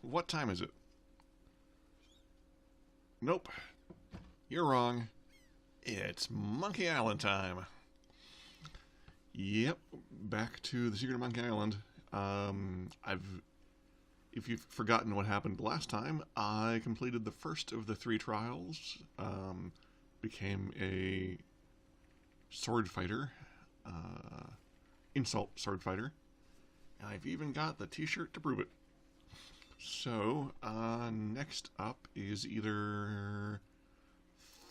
What time is it? Nope. You're wrong. It's Monkey Island time. Yep, back to the Secret of Monkey Island. If you've forgotten what happened last time, I completed the first of the 3 trials. Became a sword fighter, insult sword fighter. And I've even got the t-shirt to prove it. So, next up is either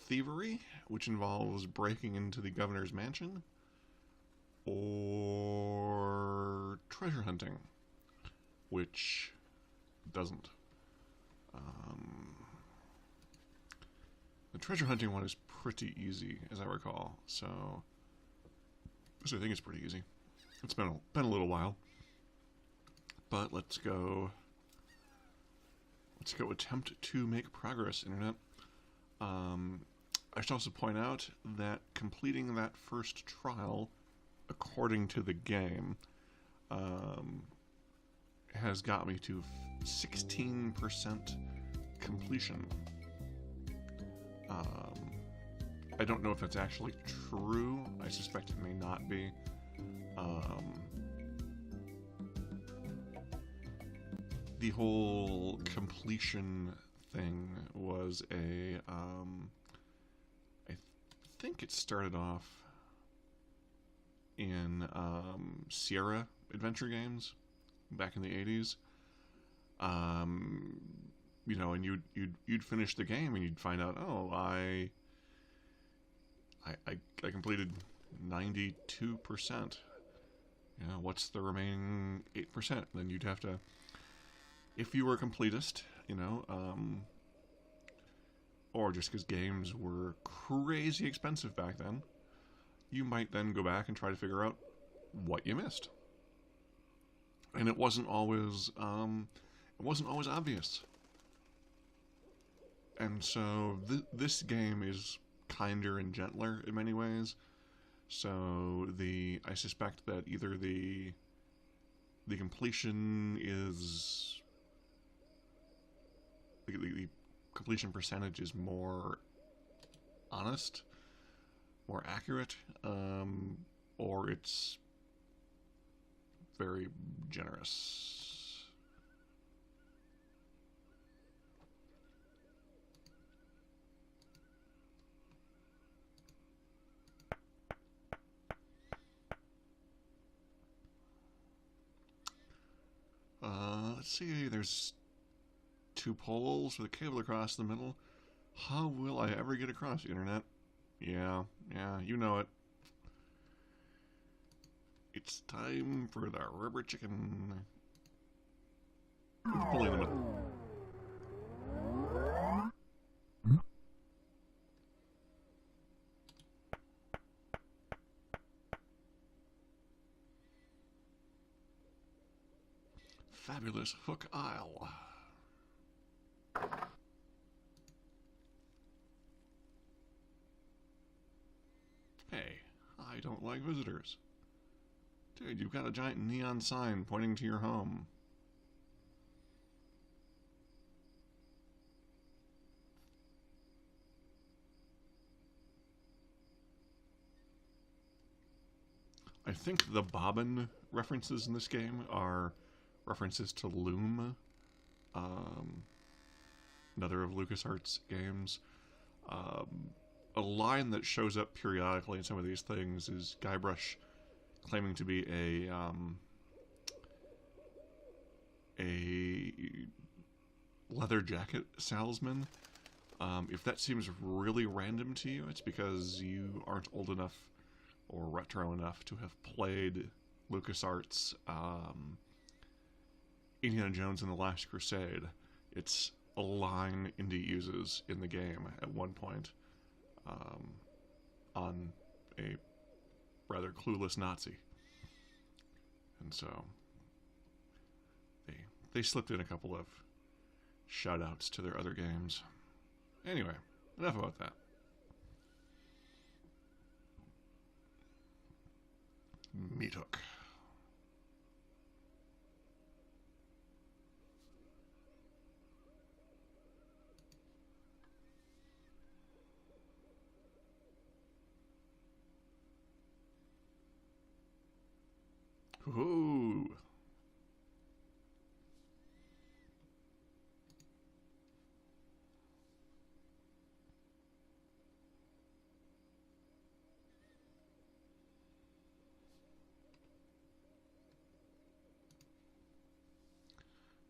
thievery, which involves breaking into the governor's mansion, or treasure hunting, which doesn't. The treasure hunting one is pretty easy, as I recall, so I think it's pretty easy. It's been a little while, but let's go attempt to make progress, Internet. I should also point out that completing that first trial, according to the game, has got me to 16% completion. I don't know if that's actually true. I suspect it may not be. The whole completion thing was I think it started off in Sierra adventure games back in the 80s. And you'd finish the game and you'd find out, oh, I completed 92%. What's the remaining 8%? Then you'd have to, if you were a completist, or just because games were crazy expensive back then, you might then go back and try to figure out what you missed. And it wasn't always obvious. And so this game is kinder and gentler in many ways. So I suspect that either the completion is the completion percentage is more honest, more accurate, or it's very generous. Let's see, there's 2 poles with a cable across the middle. How will I ever get across, Internet? Yeah, you know it. It's time for the rubber chicken. Pulley in the middle. Fabulous hook aisle. Hey, I don't like visitors. Dude, you've got a giant neon sign pointing to your home. I think the bobbin references in this game are references to Loom, another of LucasArts games. A line that shows up periodically in some of these things is Guybrush claiming to be a leather jacket salesman. If that seems really random to you, it's because you aren't old enough or retro enough to have played LucasArts Indiana Jones and the Last Crusade. It's a line Indy uses in the game at one point on a rather clueless Nazi. And so they slipped in a couple of shout-outs to their other games. Anyway, enough about that. Meat hook. Ooh.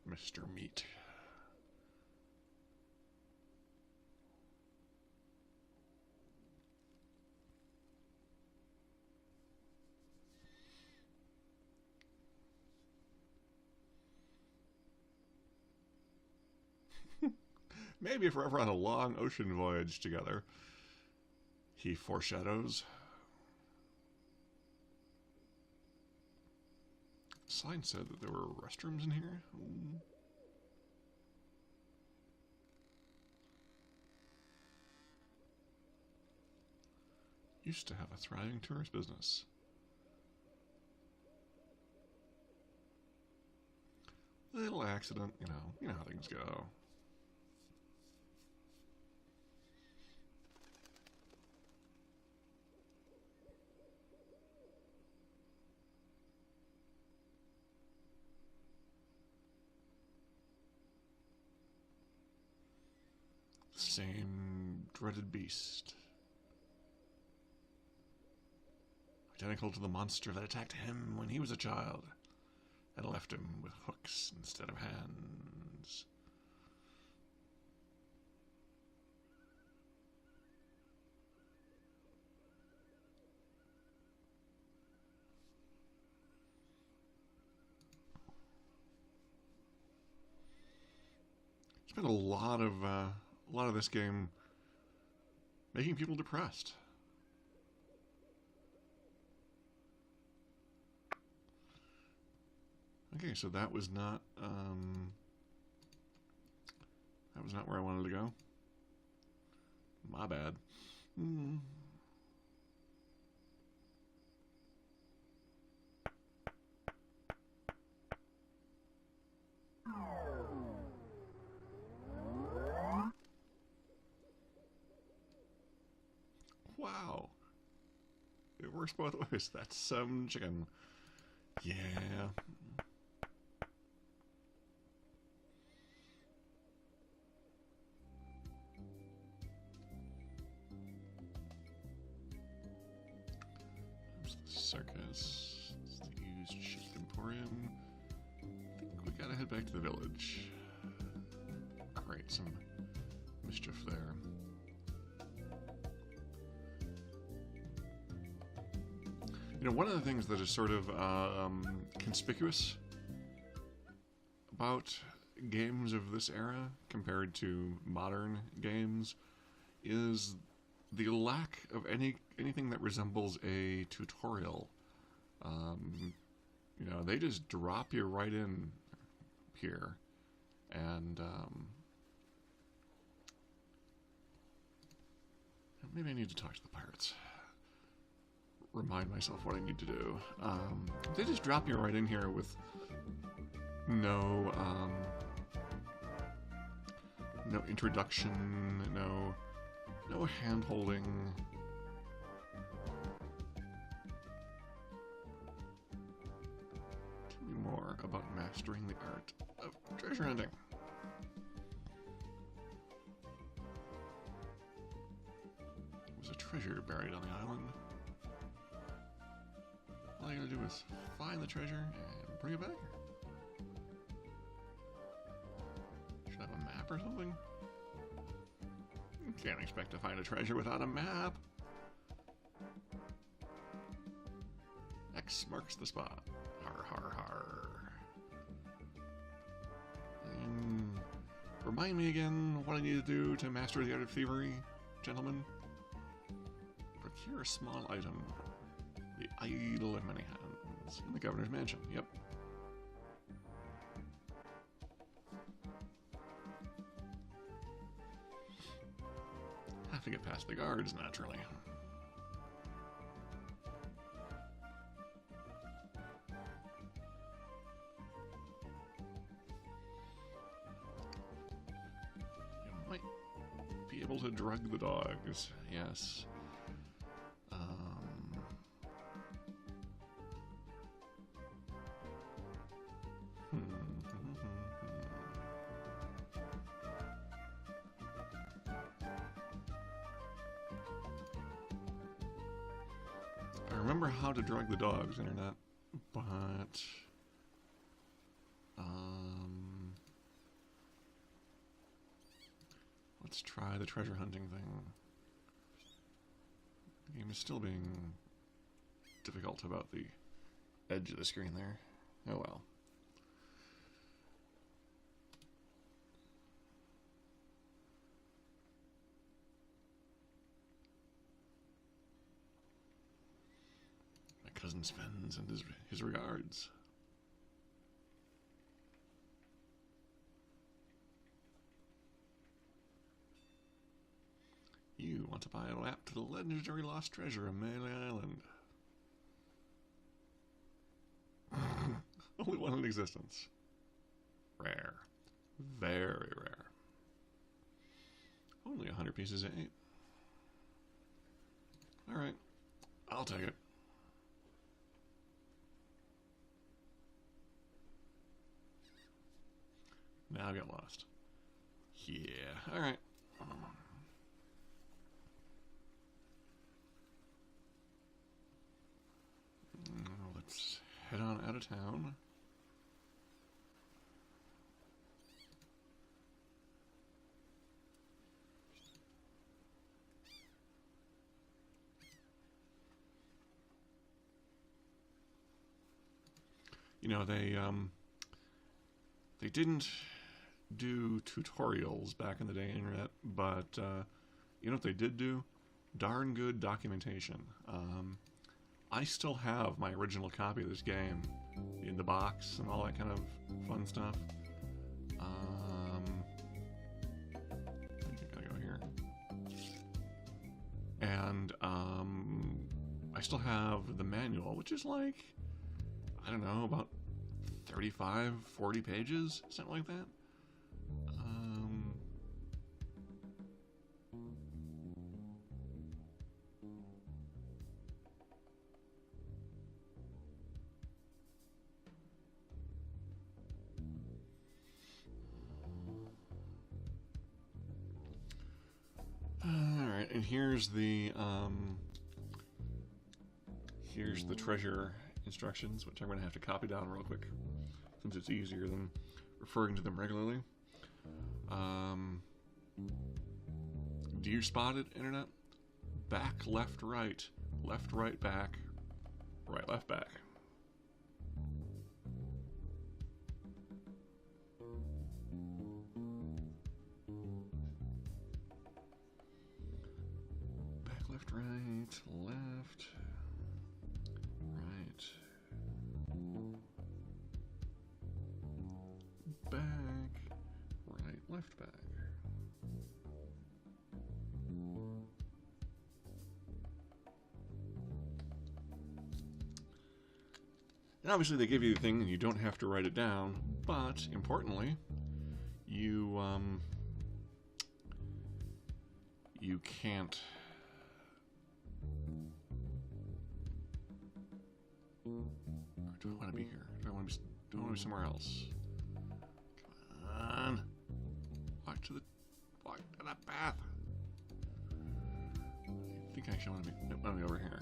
Mr. Meat. Maybe if we're ever on a long ocean voyage together, he foreshadows. The sign said that there were restrooms in here. Ooh. Used to have a thriving tourist business. Little accident, you know how things go. Same dreaded beast. Identical to the monster that attacked him when he was a child and left him with hooks instead of hands. Spent a lot of this game making people depressed. Okay, so that was not where I wanted to go. My bad. Wow. It works both ways. That's some chicken. Yeah. There's the circus. It's the used ship emporium. I think we gotta head back to the village. Great, some mischief there. You know, one of the things that is sort of conspicuous about games of this era compared to modern games is the lack of anything that resembles a tutorial. You know, they just drop you right in here, and maybe I need to talk to the pirates. Remind myself what I need to do. They just drop you right in here with no introduction, no hand-holding. Tell me more about mastering the art of treasure hunting. There was a treasure buried on the island. All you gotta do is find the treasure and bring it back. Should I have a map or something? You can't expect to find a treasure without a map. X marks the spot. Har har har. Remind me again what I need to do to master the art of thievery, gentlemen. Procure a small item. The idol of many hands in the governor's mansion. Yep. Have to get past the guards, naturally. You might be able to drug the dogs. Yes. remember how to drug the dogs, Internet, but let's try the treasure hunting thing. The game is still being difficult about the edge of the screen there. Oh well. My cousin Sven sends his regards. You want to buy a map to the legendary lost treasure of Meddling Island. Only one in existence. Rare. Very rare. Only 100 pieces of 8. Alright. I'll take it. Now I got lost. Yeah. Alright. Let's head on out of town. You know, they didn't do tutorials back in the day, Internet, but you know what they did do? Darn good documentation. I still have my original copy of this game in the box and all that kind of fun stuff. I gotta go here. And I still have the manual, which is like, I don't know, about 35, 40 pages, something like that. Alright, and here's the treasure instructions, which I'm going to have to copy down real quick, since it's easier than referring to them regularly. Do you spot it, Internet? Back, left, right, back, right, left, back. Back, left, right, left, right, back, right, left, back. And obviously they give you the thing and you don't have to write it down, but importantly, you can't do I want to be here? Do I want to be somewhere else? Come on. Walk to that path. I think I actually want to be over here.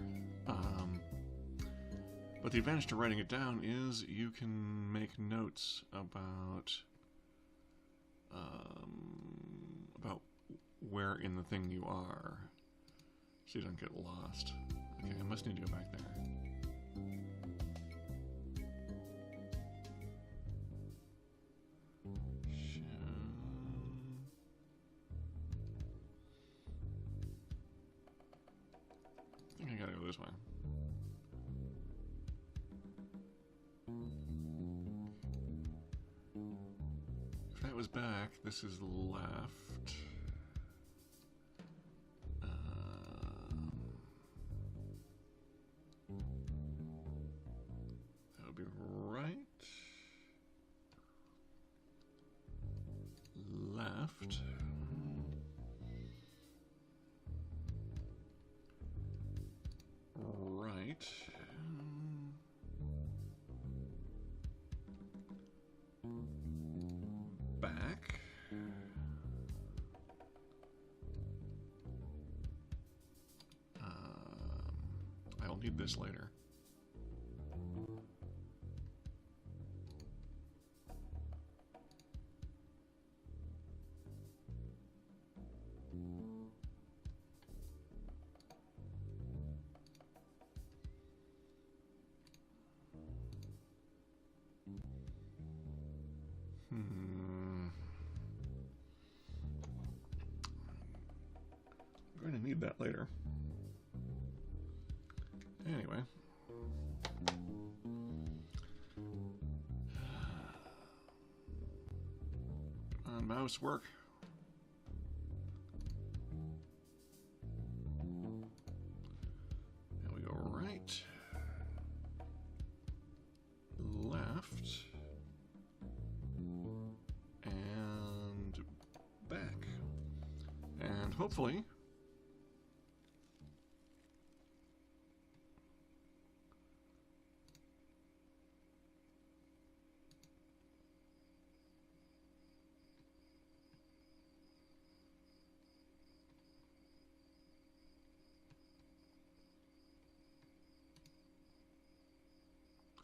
But the advantage to writing it down is you can make notes about where in the thing you are, so you don't get lost. Okay, I must need to go back there. I think I gotta go this way. If that was back, this is left. That would be right. Left. Right. Back. I will need this later. I'm going to need that later. Anyway. Come on, mouse, work. And we go right, left, and back. And hopefully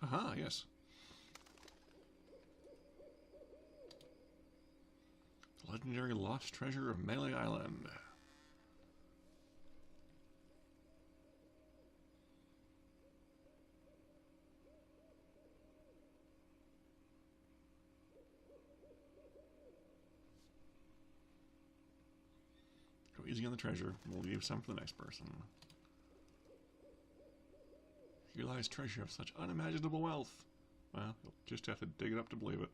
aha, yes. The legendary lost treasure of Melee Island. Go easy on the treasure. We'll leave some for the next person. Here lies treasure of such unimaginable wealth. Well, you'll just have to dig it up to believe it.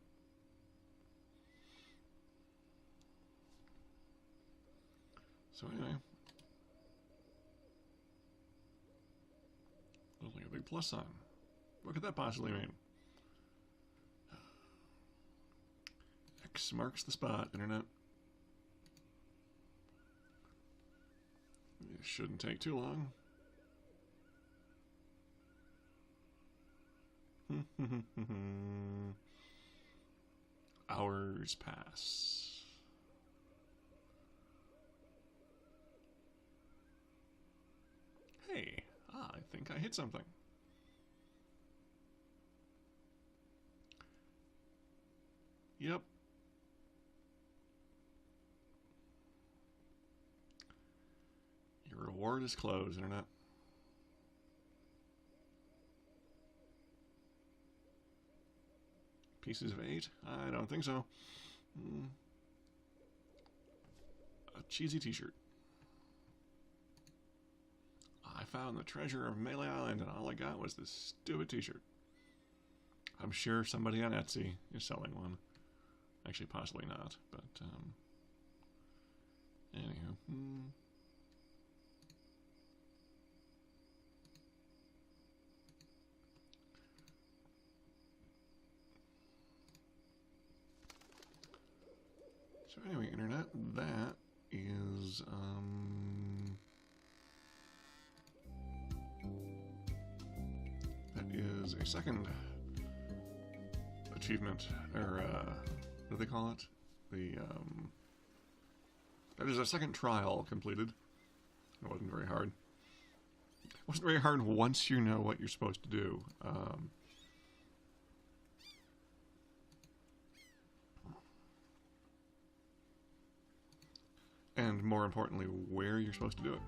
So anyway, looks like a big plus sign. What could that possibly mean? X marks the spot, internet. It shouldn't take too long. Hours pass. Hey, I think I hit something. Yep. Your reward is closed, internet. Pieces of 8? I don't think so. A cheesy t-shirt. I found the treasure of Melee Island and all I got was this stupid t-shirt. I'm sure somebody on Etsy is selling one. Actually, possibly not, but, anywho. So anyway, internet, that is, that is a second achievement, or, what do they call it? That is a second trial completed. It wasn't very hard. It wasn't very hard once you know what you're supposed to do. And more importantly, where you're supposed to do it.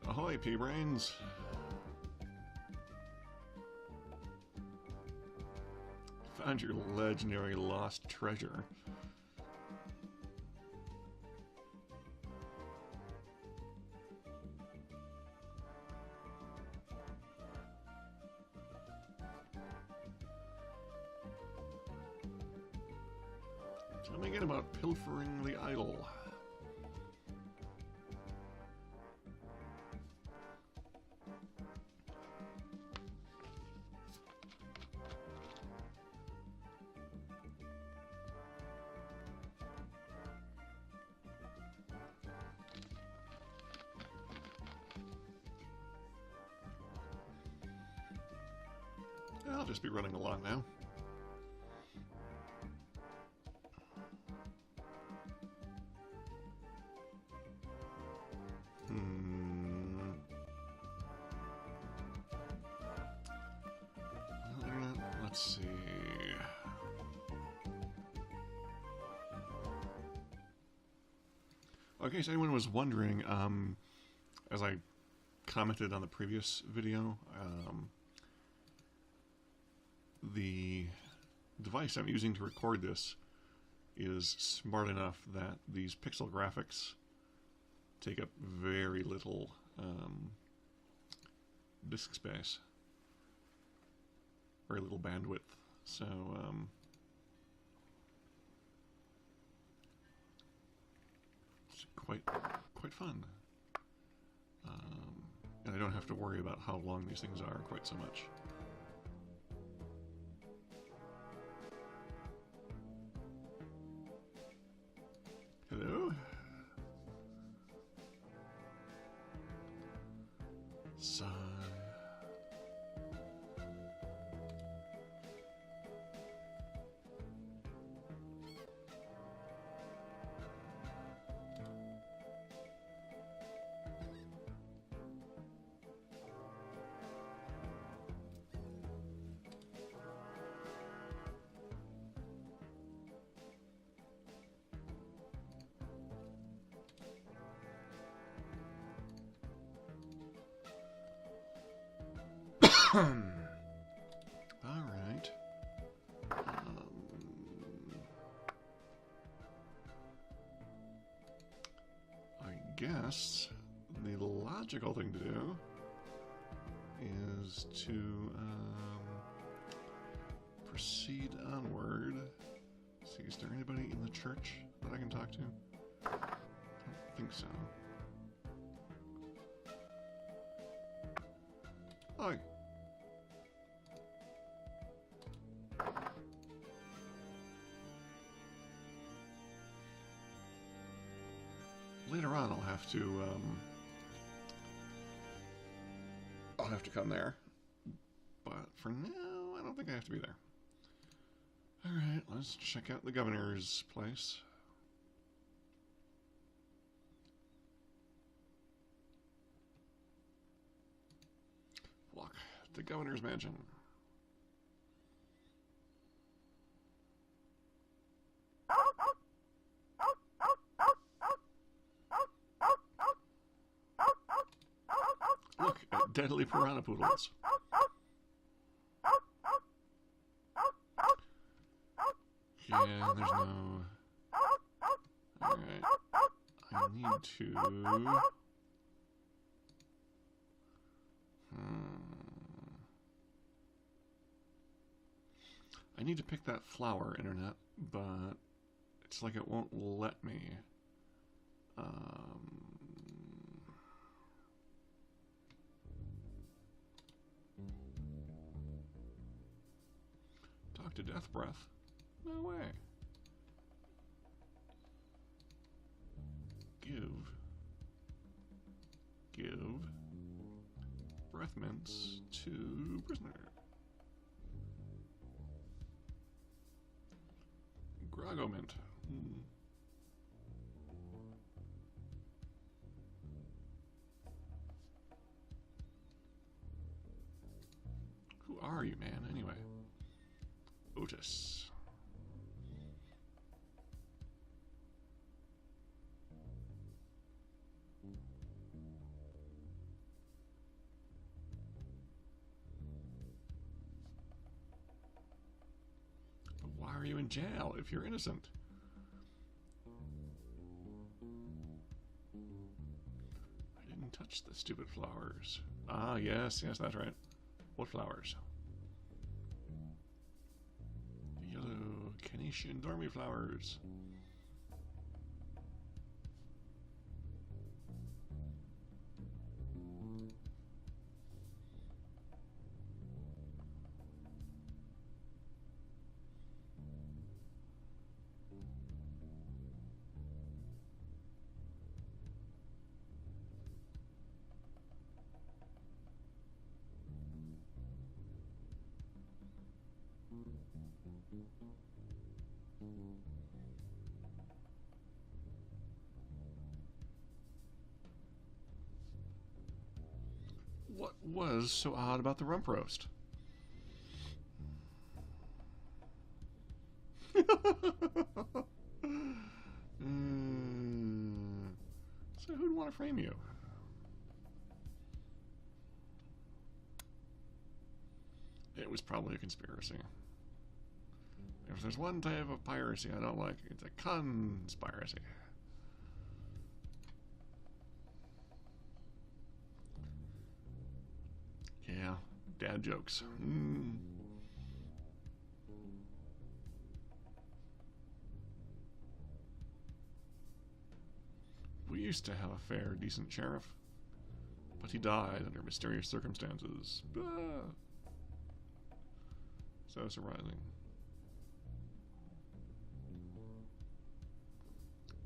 Ahoy, pea-brains! Found your legendary lost treasure. Tell me again about pilfering the idol. I'll just be running along now. Let's see. Okay, so anyone was wondering, as I commented on the previous video, the device I'm using to record this is smart enough that these pixel graphics take up very little disk space, very little bandwidth. So it's quite fun, and I don't have to worry about how long these things are quite so much. Hello? Sun. Alright. I guess the logical thing to do is to proceed onward. See, is there anybody in the church that I can talk to? I don't think so. Oh. Later on, I'll have to come there. But for now, I don't think I have to be there. Alright, let's check out the governor's place. Walk to the governor's mansion. Look at deadly piranha poodles. Yeah, there's no... Alright. I need to... I need to pick that flower, Internet, but it's like it won't let me. Talk to Death Breath? No way. Give breath mints to prisoner. Grago mint. Who are you, man, anyway? Otis. But why are you in jail if you're innocent? I didn't touch the stupid flowers. Ah, yes, that's right. What flowers? Yellow Canadian dormy flowers. What was so odd about the rump roast? So who'd want to frame you? It was probably a conspiracy. If there's one type of piracy I don't like, it's a conspiracy. Yeah, dad jokes. We used to have a fair, decent sheriff, but he died under mysterious circumstances. So surprising.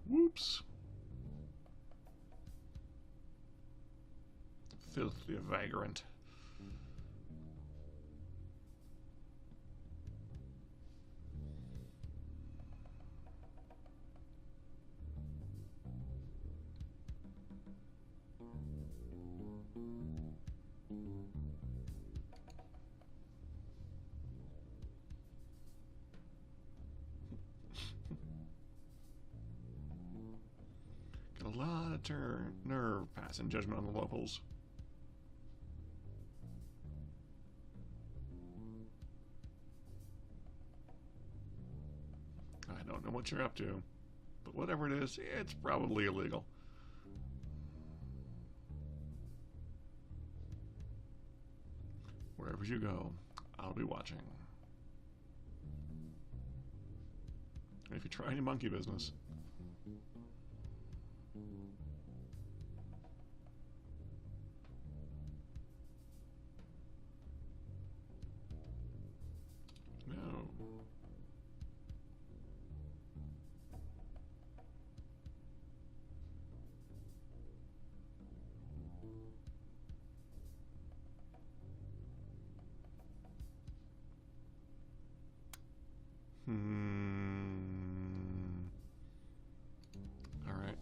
Whoops. Filthy vagrant. Got a lot of nerve passing judgment on the locals. I don't know what you're up to, but whatever it is, it's probably illegal. Wherever you go, I'll be watching. And if you try any monkey business, no. All right.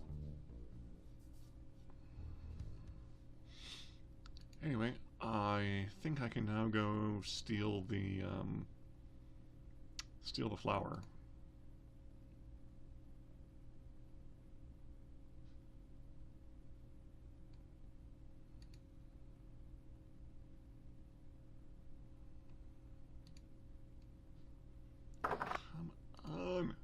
Anyway, I think I can now go steal the flower. Come on.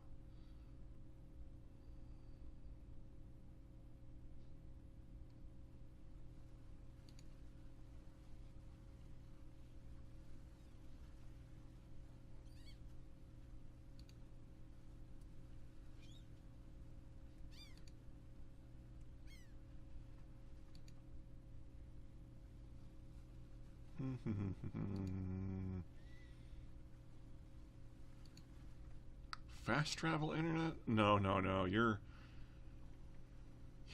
Fast travel internet? No, no, no. You're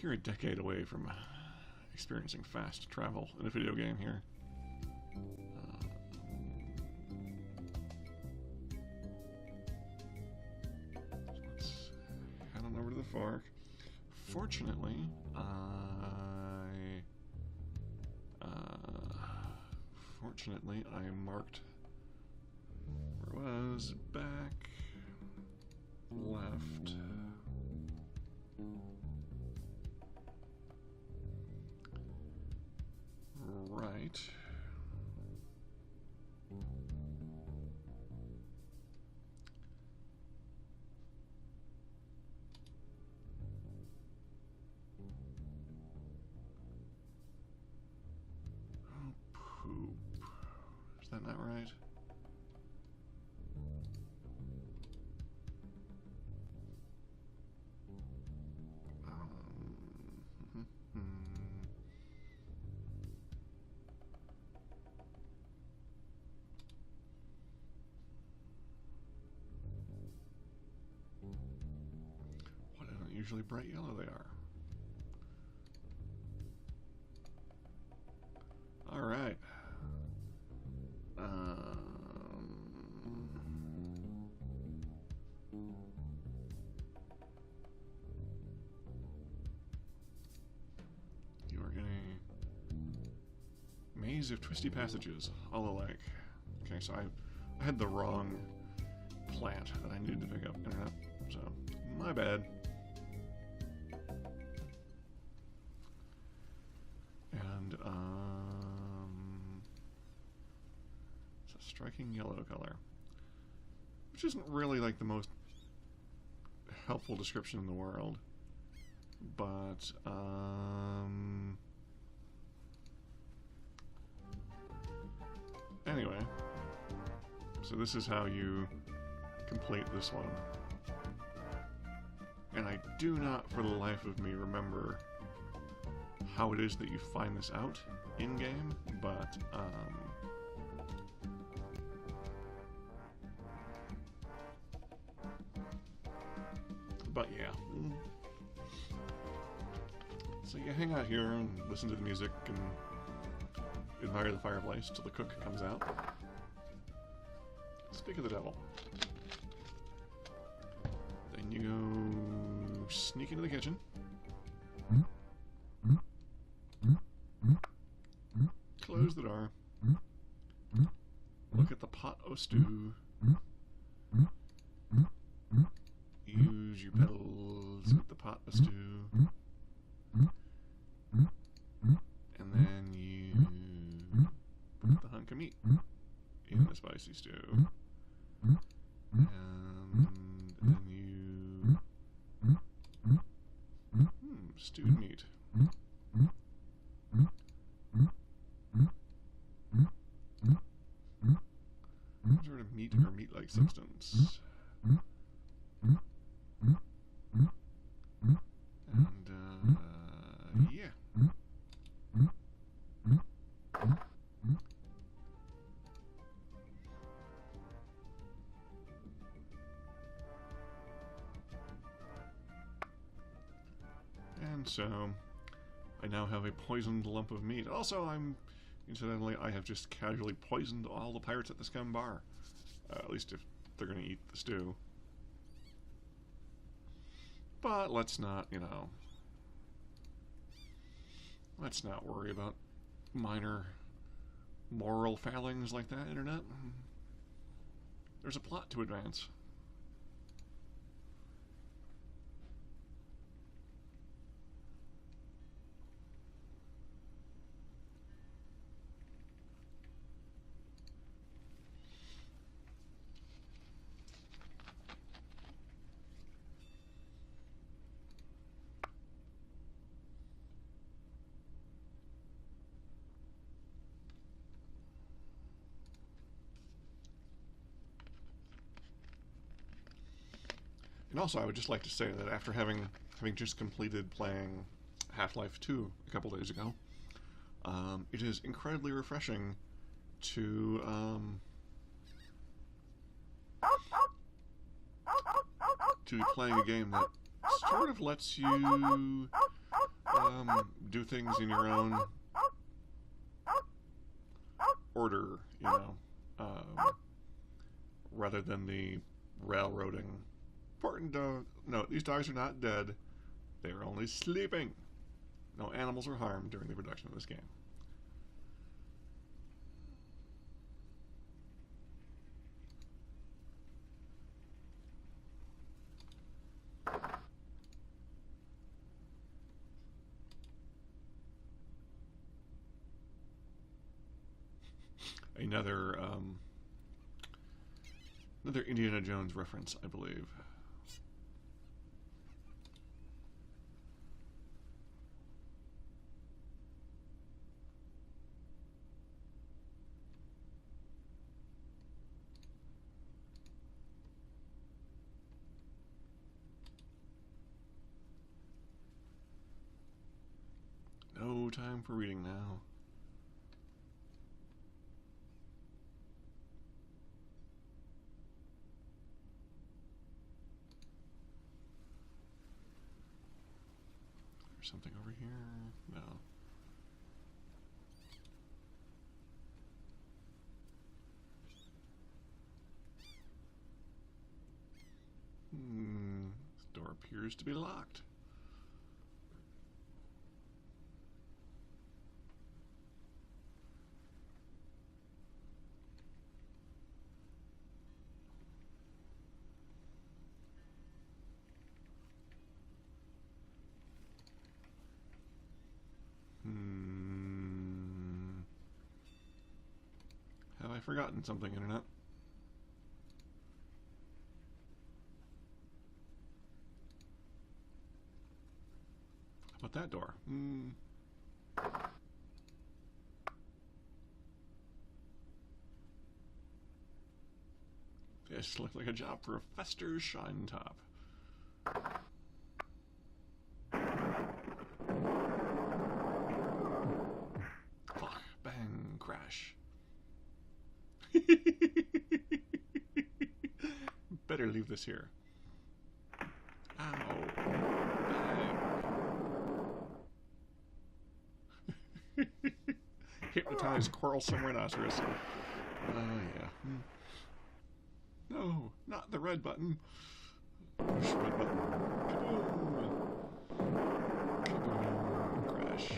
a decade away from experiencing fast travel in a video game here. Let's head on over to the fork. Fortunately, I marked where it was. Back, left, right. Oh, poop. Is that not right? Usually bright yellow they are. All right. You are in a maze of twisty passages, all alike. Okay, so I had the wrong plant that I needed to pick up internet. So, my bad. And, it's a striking yellow color. Which isn't really like the most helpful description in the world. But, anyway. So this is how you complete this one. And I do not, for the life of me, remember how it is that you find this out in-game, but, yeah. So you hang out here and listen to the music and admire the fireplace till the cook comes out. Speak of the devil. Then you go sneak into the kitchen. Close the door. Look at the pot o' stew. Use your petals with the pot of stew. And then you put the hunk of meat in the spicy stew. And then you... stewed meat. Some sort of meat or meat-like substance. And, yeah. And so, I now have a poisoned lump of meat. Also, incidentally, I have just casually poisoned all the pirates at the Scum Bar. At least if they're going to eat the stew. But let's not, let's not worry about minor moral failings like that, Internet. There's a plot to advance. And also, I would just like to say that after having just completed playing Half-Life 2 a couple days ago, it is incredibly refreshing to be playing a game that sort of lets you do things in your own order, rather than the railroading. Important to note, these dogs are not dead. They are only sleeping. No animals were harmed during the production of this game. Another Indiana Jones reference, I believe. No time for reading now. There's something over here. No. This door appears to be locked. I forgotten something, Internet? How about that door? This looks like a job for a Fester's Shine Top. Fuck, bang, crash. Better leave this here. Ow. Bang. Hypnotized quarrelsome rhinoceros. Oh, yeah. No, not the red button. Push red button. Kaboom. Kaboom. Crash.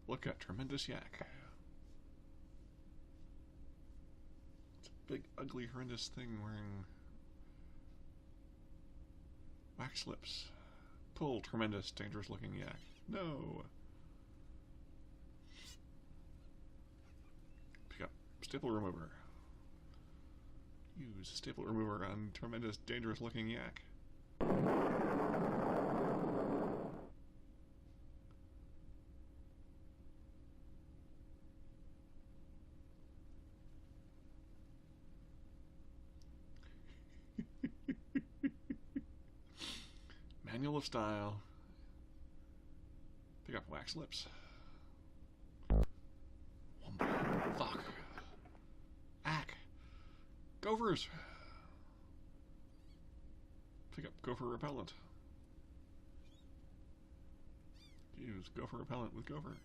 Look at tremendous yak. It's a big, ugly, horrendous thing wearing wax lips. Pull tremendous, dangerous looking yak. No. Pick up staple remover. Use staple remover on tremendous, dangerous looking yak. Manual of style. Pick up wax lips. Fuck. Ack. Gophers. Pick up gopher repellent. Use gopher repellent with gopher.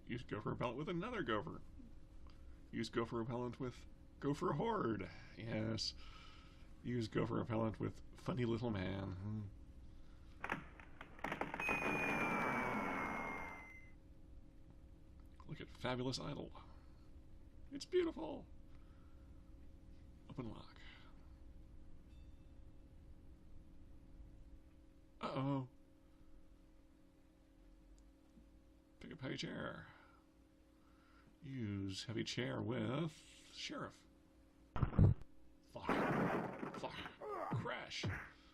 Use gopher repellent with another gopher. Use gopher repellent with gopher horde. Yes. Use gopher repellent with funny little man. Look at fabulous idol. It's beautiful. Open lock. Uh-oh. Pick up heavy chair. Use heavy chair with sheriff. Fuck. Fuck. Crash.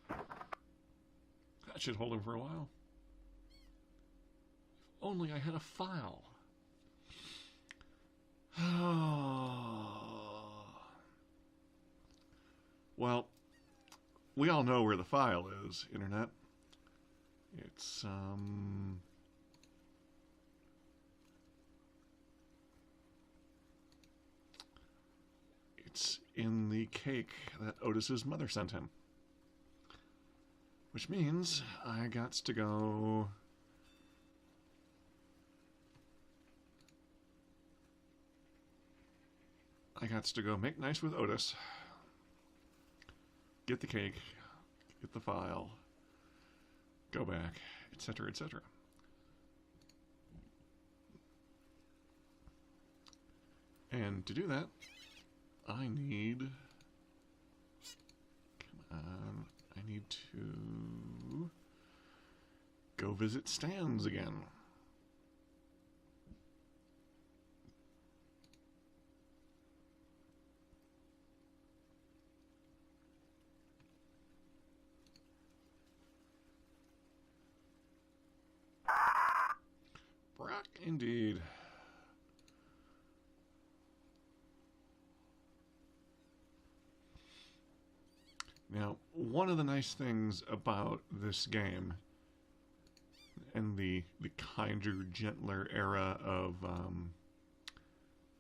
That should hold him for a while. If only I had a file. Well, we all know where the file is, Internet. It's, it's in the cake that Otis's mother sent him. Which means I got to go... make nice with Otis. Get the cake, get the file, go back, etc., etc. And to do that, I need... Come on, I need to go visit Stan's again. Indeed. Now, one of the nice things about this game and the kinder, gentler era of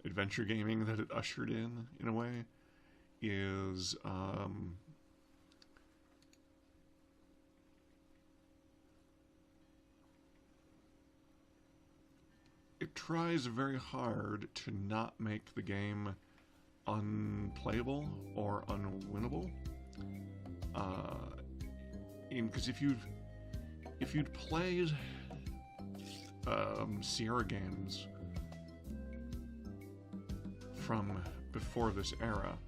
adventure gaming that it ushered in a way, is it tries very hard to not make the game unplayable or unwinnable. Because if you'd played Sierra games from before this era,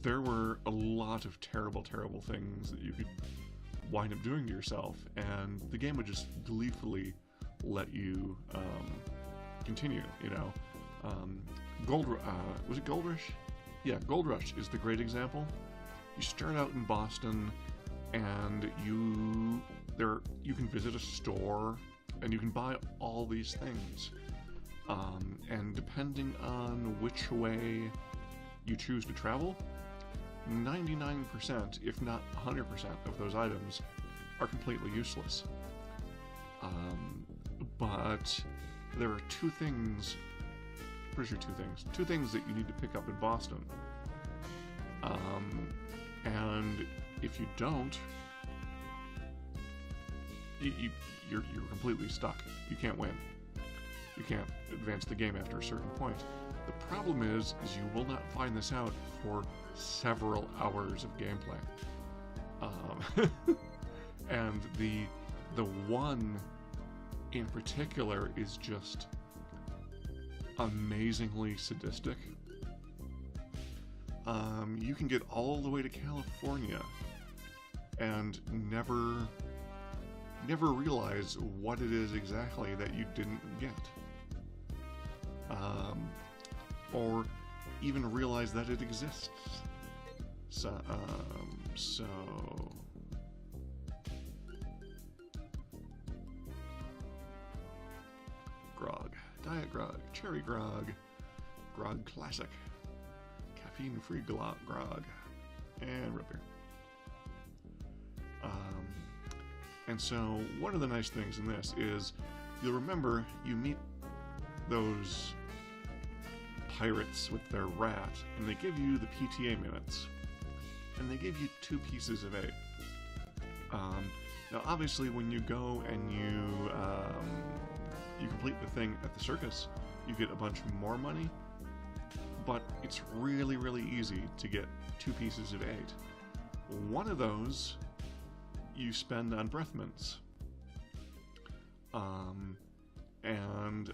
there were a lot of terrible, terrible things that you could wind up doing to yourself, and the game would just gleefully let you continue. You know, was it Gold Rush? Yeah, Gold Rush is the great example. You start out in Boston, and you can visit a store, and you can buy all these things. And depending on which way you choose to travel, 99%, if not 100% of those items are completely useless. But there are two things that you need to pick up in Boston. And if you don't, you're completely stuck. You can't win. You can't advance the game after a certain point. The problem is you will not find this out for several hours of gameplay. And the one in particular is just amazingly sadistic. You can get all the way to California and never realize what it is exactly that you didn't get. Or even realize that it exists. So grog, diet grog, cherry grog, grog classic, caffeine-free grog, and root beer. And so one of the nice things in this is you'll remember you meet those pirates with their rat, and they give you the PTA minutes, and they give you 2 pieces of 8. Now obviously when you go and you complete the thing at the circus, you get a bunch more money, but it's really, really easy to get 2 pieces of 8. One of those you spend on breath mints. And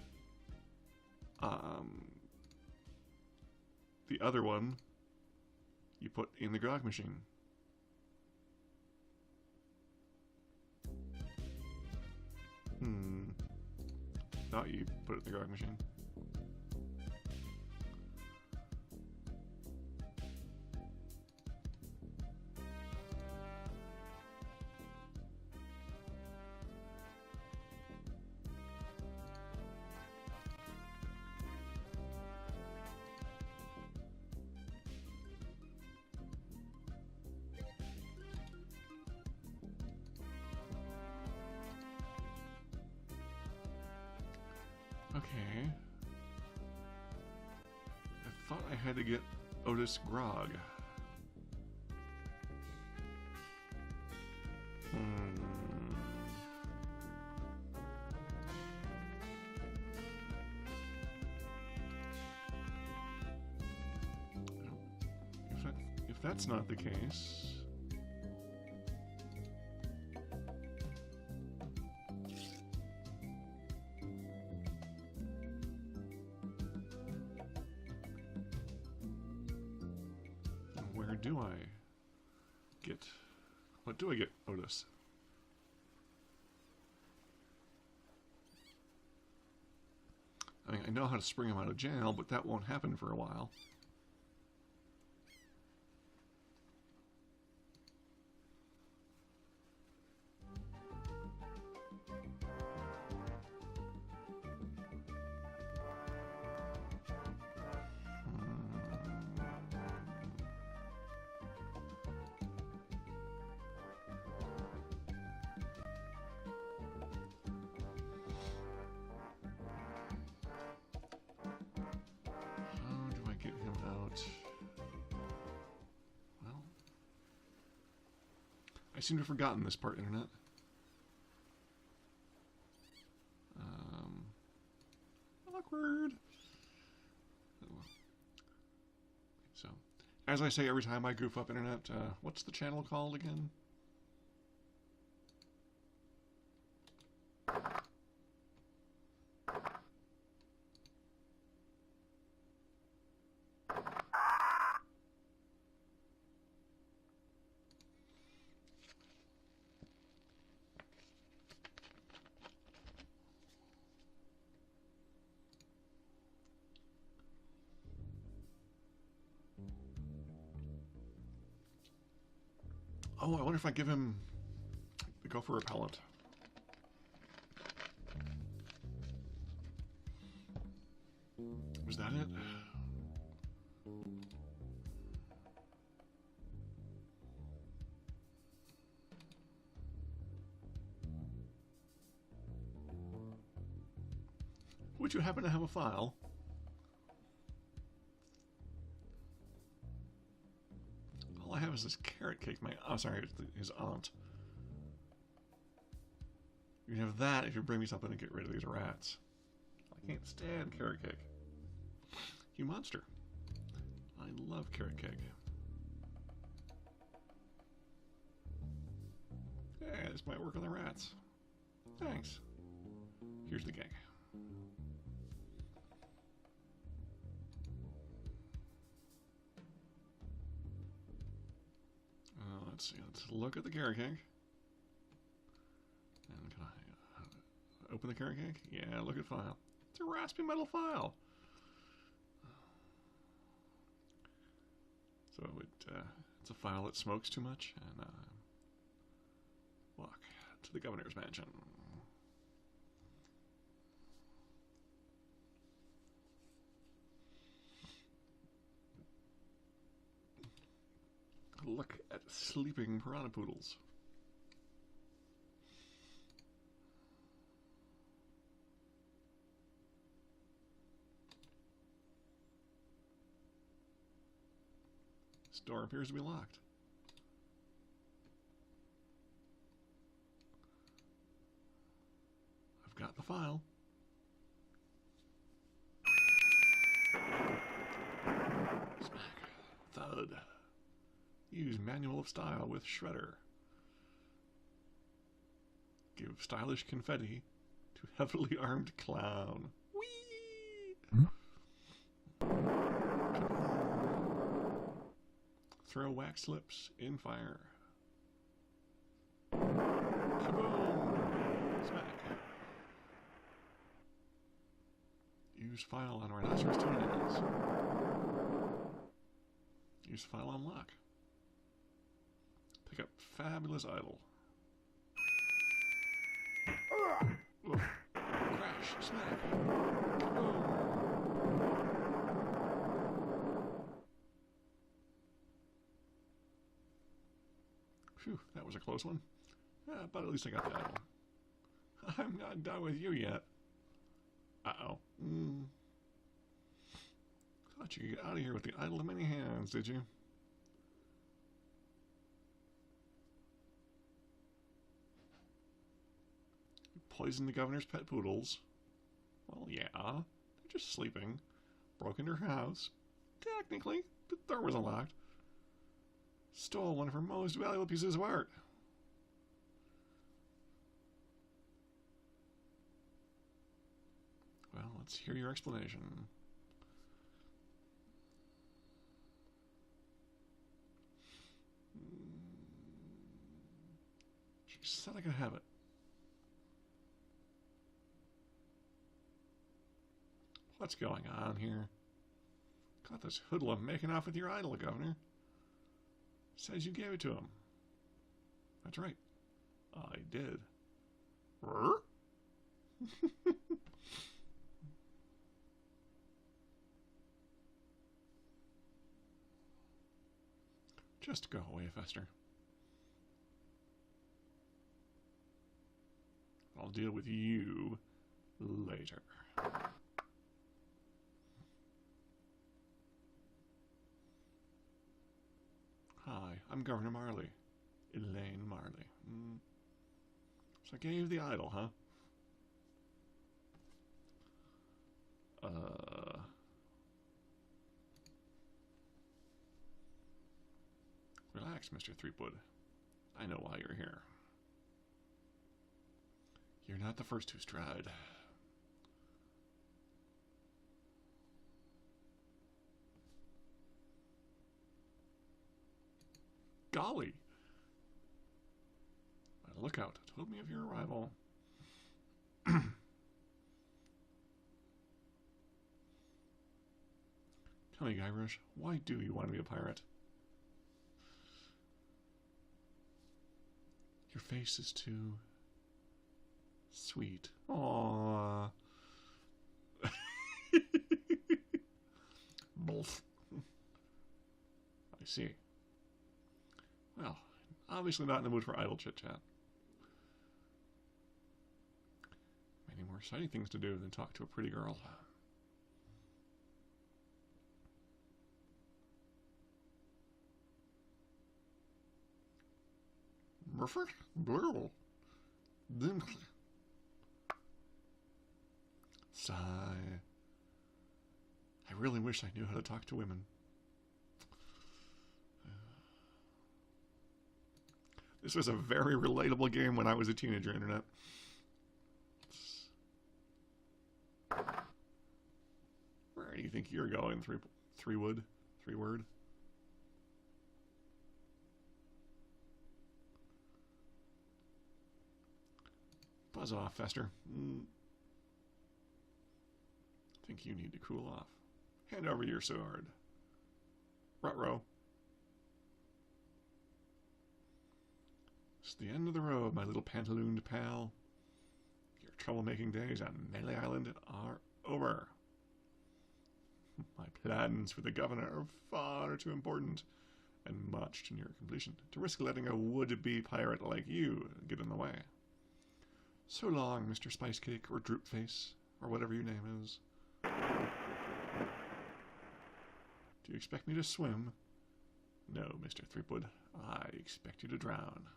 the other one you put in the grog machine. Thought you put it in the grog machine. Okay. I thought I had to get Otis Grog. If that's not the case... What do I get, Otis? I mean, I know how to spring him out of jail, but that won't happen for a while. I seem to have forgotten this part, Internet. Awkward. Oh, well. So, as I say every time I goof up, Internet, what's the channel called again? Oh, I wonder if I give him the gopher repellent. Was that it? Would you happen to have a file? All I have is this carrot cake. Oh, sorry, his aunt. You can have that if you bring me something to get rid of these rats. I can't stand carrot cake. You monster. I love carrot cake. Yeah, this might work on the rats. Thanks. Here's the cake. Let's see. Let's look at the carrot cake. And can I open the carrot cake? Yeah, look at file. It's a raspy metal file. So it's a file that smokes too much, and walk to the governor's mansion. Look at sleeping piranha poodles. This door appears to be locked. I've got the file. Smack. Thud. Use manual of style with shredder. Give stylish confetti to heavily armed clown. Whee! Throw wax slips in fire. Kaboom! Smack. Use file on rhinoceros toenails. Use file on lock. Pick up fabulous idol. Oof. Crash. Smack. Kaboom! Phew, that was a close one. But at least I got the idol. I'm not done with you yet. Uh-oh. Thought you could get out of here with the idol in many hands, did you? You poisoned the governor's pet poodles. Well, yeah. They're just sleeping. Broke into her house. Technically, the door was unlocked. Stole one of her most valuable pieces of art. Well, let's hear your explanation. She said I could have it. What's going on here? Got this hoodlum making off with your idol, Governor. Says you gave it to him. That's right. I did. Just go away, Fester. I'll deal with you later. Hi, I'm Governor Marley. Elaine Marley. So I gave you the idol, huh? Relax, Mr. Threepwood. I know why you're here. You're not the first who's tried. Golly! My lookout told me of your arrival. Tell me, Guybrush, why do you want to be a pirate? Your face is too sweet. Aww. Both. I see. Well, obviously not in the mood for idle chit-chat. Many more exciting things to do than talk to a pretty girl. Murphy? Blue. Sigh. I really wish I knew how to talk to women. This was a very relatable game when I was a teenager, Internet. Where do you think you're going, three word? Buzz off, Fester. Think you need to cool off. Hand over your sword. Ruh-roh. It's the end of the road, my little pantalooned pal. Your troublemaking days on Meddling Island are over. My plans for the governor are far too important and much too near completion to risk letting a would-be pirate like you get in the way. So long, Mr. Spicecake, or Droopface, or whatever your name is. Do you expect me to swim? No, Mr. Threepwood. I expect you to drown.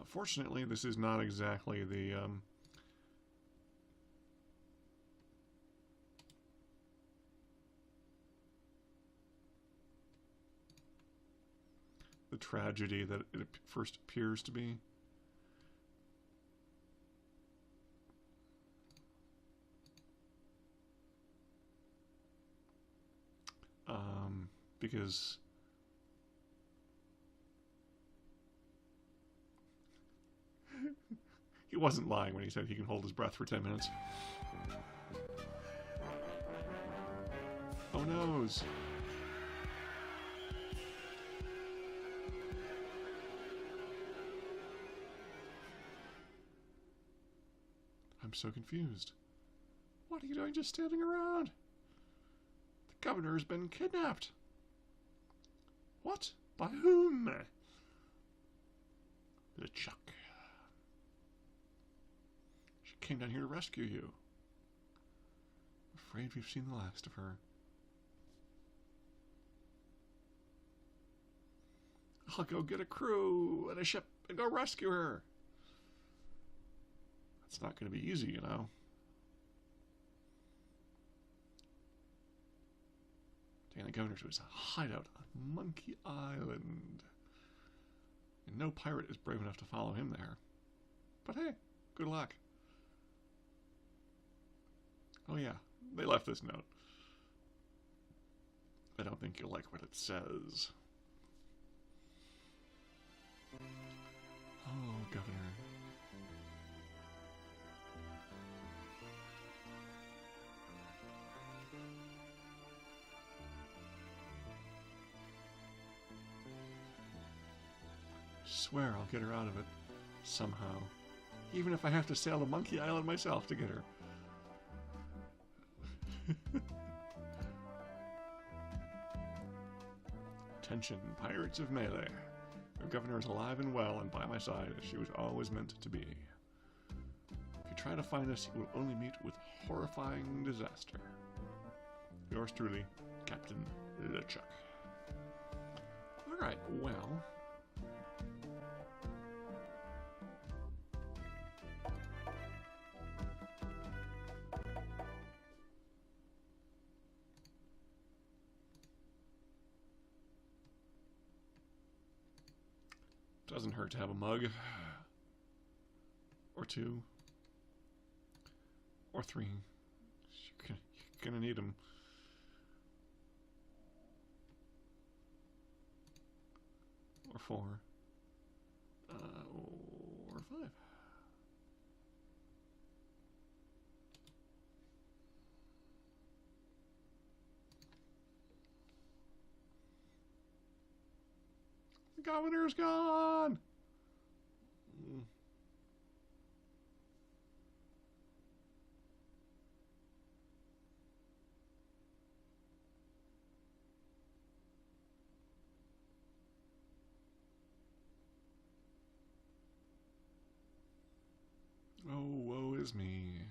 Fortunately, this is not exactly the tragedy that it first appears to be. Because he wasn't lying when he said he can hold his breath for 10 minutes. Oh noes. I'm so confused. What are you doing just standing around? The governor's been kidnapped. What? By whom? LeChuck. She came down here to rescue you. Afraid we've seen the last of her. I'll go get a crew and a ship and go rescue her. It's not going to be easy, you know. Taking the governor to his hideout on Monkey Island. And no pirate is brave enough to follow him there. But hey, good luck. Oh yeah, they left this note. I don't think you'll like what it says. Oh, Governor. Swear I'll get her out of it somehow, even if I have to sail to Monkey Island myself to get her. Attention, pirates of Melee. Your governor is alive and well and by my side as she was always meant to be. If you try to find us, you will only meet with horrifying disaster. Yours truly, Captain LeChuck. Alright, well... Doesn't hurt to have a mug. Or two. Or three. You're gonna need them. Or four. Or five. governor's gone! Oh, woe is me.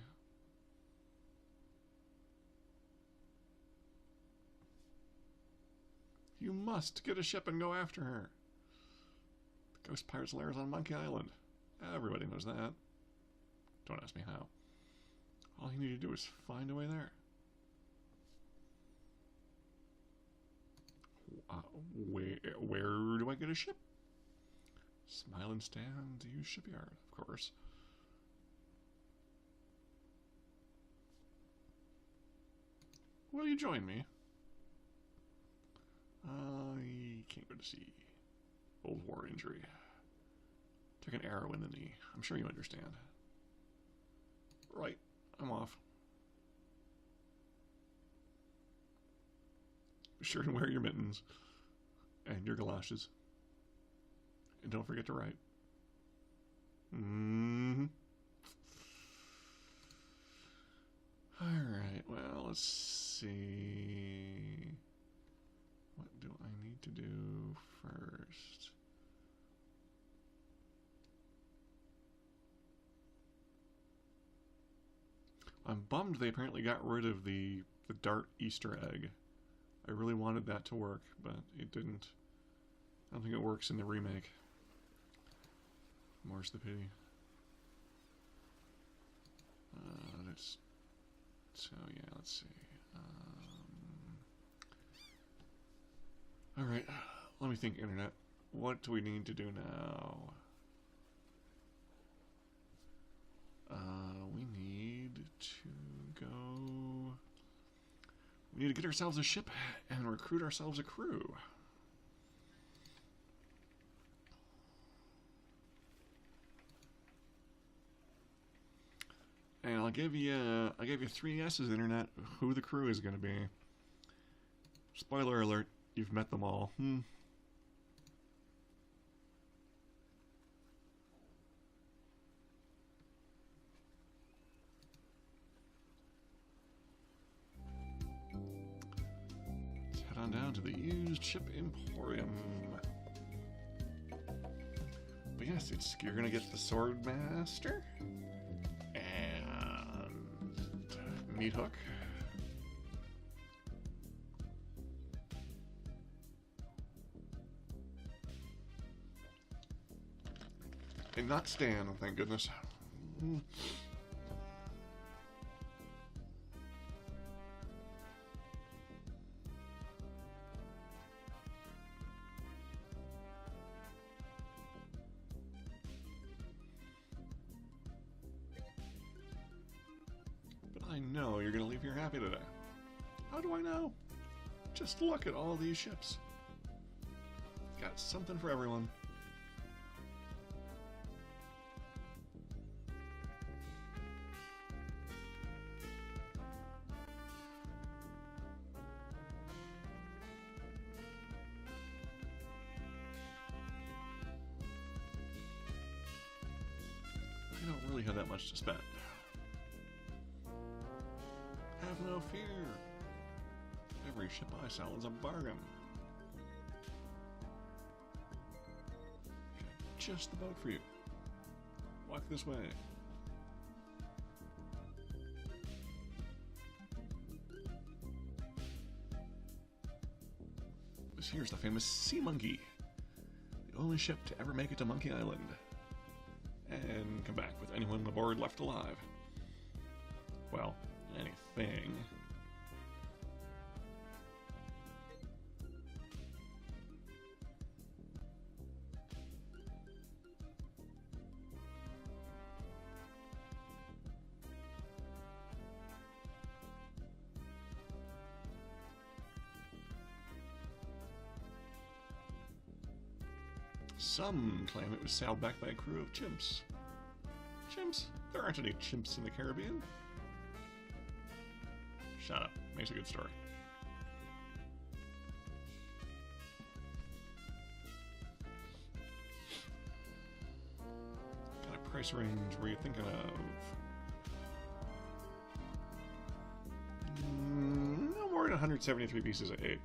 You must get a ship and go after her. The Ghost Pirate's lair is on Monkey Island. Everybody knows that. Don't ask me how. All you need to do is find a way there. Where do I get a ship? Smile and stand, use shipyard, of course. Will you join me? I can't go to sea. Old war injury. Took an arrow in the knee. I'm sure you understand. Right, I'm off. Be sure and wear your mittens. And your galoshes. And don't forget to write. Alright, well, let's see. What do I need to do first? I'm bummed they apparently got rid of the dart Easter egg. I really wanted that to work, but it didn't. I don't think it works in the remake. More's the pity. Let's see. Alright, let me think, Internet. What do we need to do now? We need to go... We need to get ourselves a ship and recruit ourselves a crew. And I'll give you 3 guesses, Internet, who the crew is going to be. Spoiler alert, you've met them all. Let's head on down to the used ship emporium. But yes, you're going to get the Swordmaster. Meat hook. And not Stan, thank goodness. I know you're going to leave here happy today. How do I know? Just look at all these ships. Got something for everyone. I don't really have that much to spend. Have no fear. Every ship I sell is a bargain. Got just the boat for you. Walk this way. This here's the famous Sea Monkey. The only ship to ever make it to Monkey Island. And come back with anyone aboard left alive. Well, anything. Some claim it was sailed back by a crew of chimps. Chimps? There aren't any chimps in the Caribbean. Shut up. Makes a good story. price range were you thinking of? No more than 173 pieces of 8.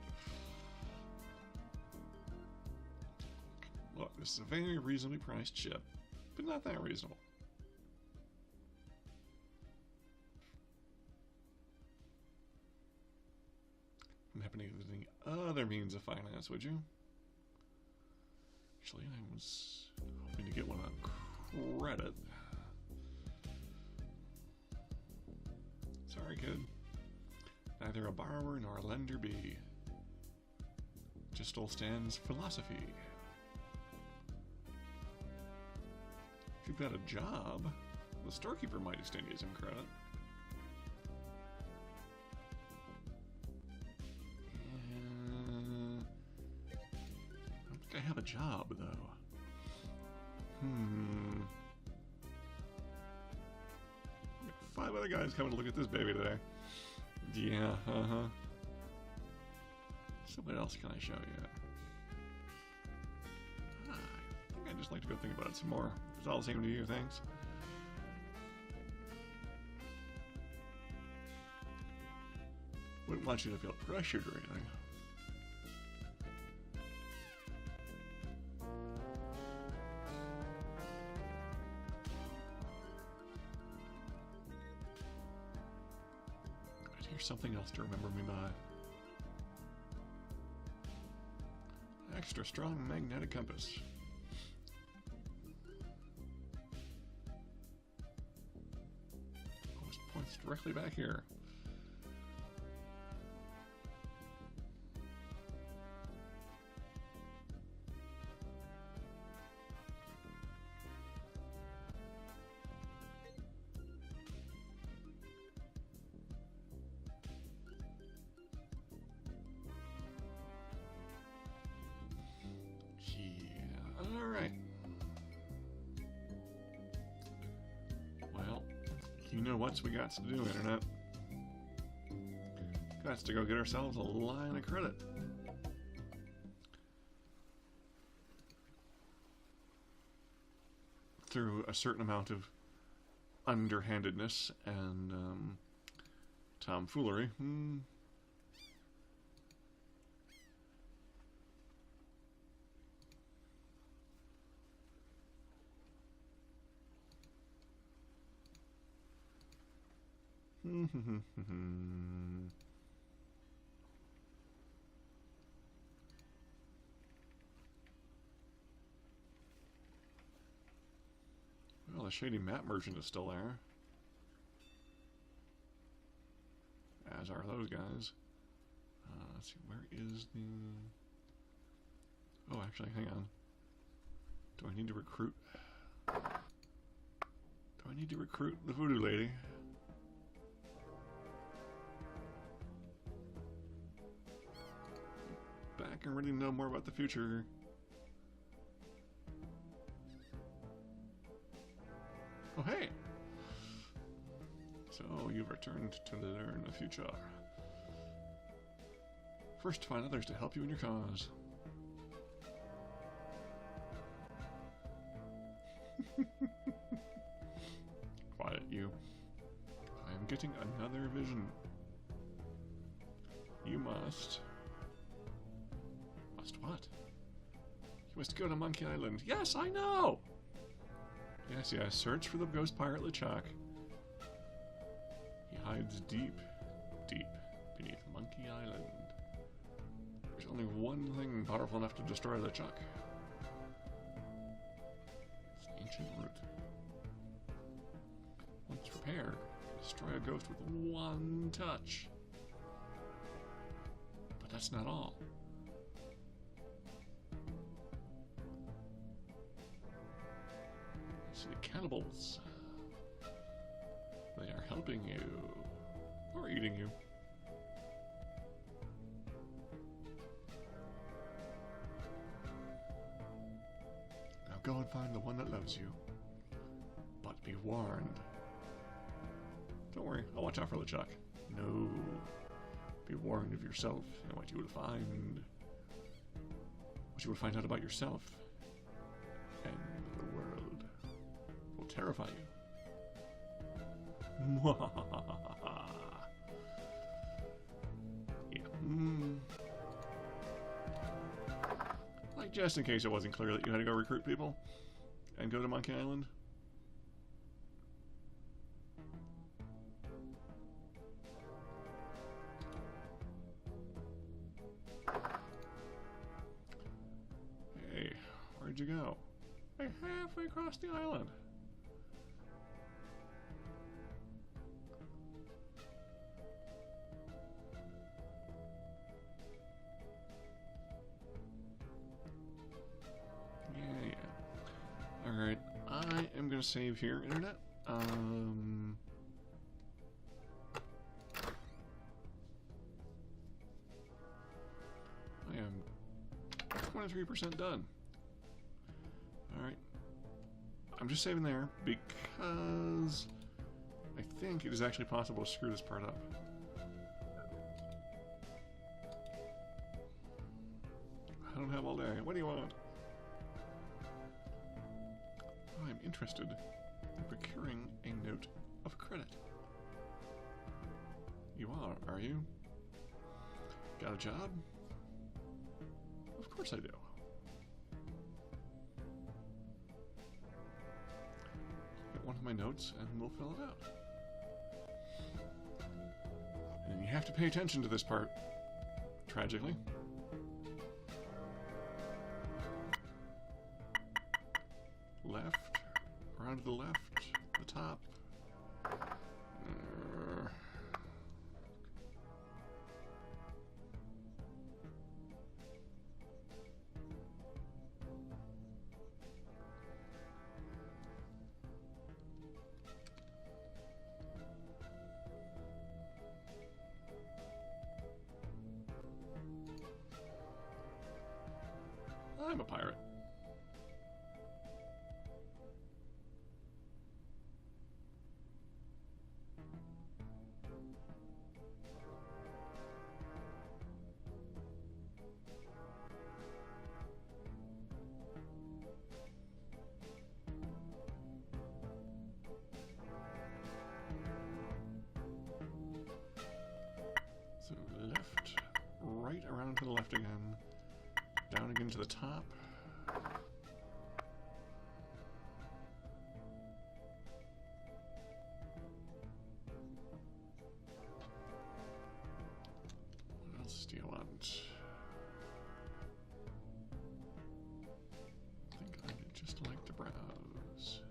Look, this is a very reasonably priced ship, but not that reasonable. I'm happening to think other means of finance, would you? Actually, I was hoping to get one on credit. Sorry, kid. Neither a borrower nor a lender be. Just all stands philosophy. If you've got a job, the storekeeper might extend you some credit. I don't think I have a job, though. Got 5 other guys coming to look at this baby today. Yeah, So what else can I show you? I think I'd just like to go think about it some more. It's all the same to you, thanks. Wouldn't want you to feel pressured or anything. Here's something else to remember me by. Extra strong magnetic compass. Always points directly back here. Alright. Well, you know what we got to do, Internet. Got to go get ourselves a line of credit. Through a certain amount of underhandedness and tomfoolery. Well, the shady map merchant is still there. As are those guys. Let's see, where is the... Oh, actually, hang on. Do I need to recruit? Do I need to recruit the voodoo lady? Back and ready to know more about the future. Oh, hey! So, you've returned to learn the future. First, find others to help you in your cause. Quiet, you. I am getting another vision. You must... Must what? You must go to Monkey Island. Yes, I know! Yes, yes, search for the Ghost Pirate LeChuck. He hides deep, deep beneath Monkey Island. There's only one thing powerful enough to destroy LeChuck. It's the ancient root. Once prepared, destroy a ghost with one touch. But that's not all. The cannibals. They are helping you. Or eating you. Now go and find the one that loves you. But be warned. Don't worry, I'll watch out for LeChuck. No. Be warned of yourself and what you will find. What you will find out about yourself. And the world. terrify you. Yeah. Like, just in case it wasn't clear that you had to go recruit people and go to Monkey Island. Hey, where'd you go? Hey, halfway across the island. Alright, I am going to save here, Internet. I am 23% done. Alright. I'm just saving there because I think it is actually possible to screw this part up. I don't have all day. What do you want? I'm interested in procuring a note of credit. You are you? Got a job? Of course I do. Get one of my notes and we'll fill it out. And you have to pay attention to this part, tragically. Left, around to the left, the top. I'm a pirate. So left, right around to the left again, down again to the top. What else do you want? I think I'd just like to browse.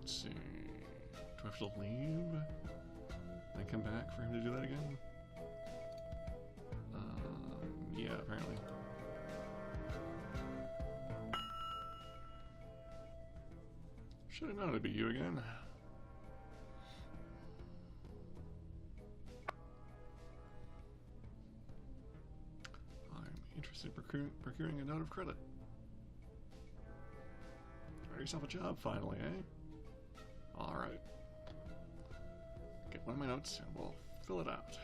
Let's see. Do I have to leave and come back for him to do that again? Yeah, apparently. Should have known it'd be you again. I'm interested in procuring a note of credit. Got yourself a job finally, eh? Alright. Get one of my notes and we'll fill it out.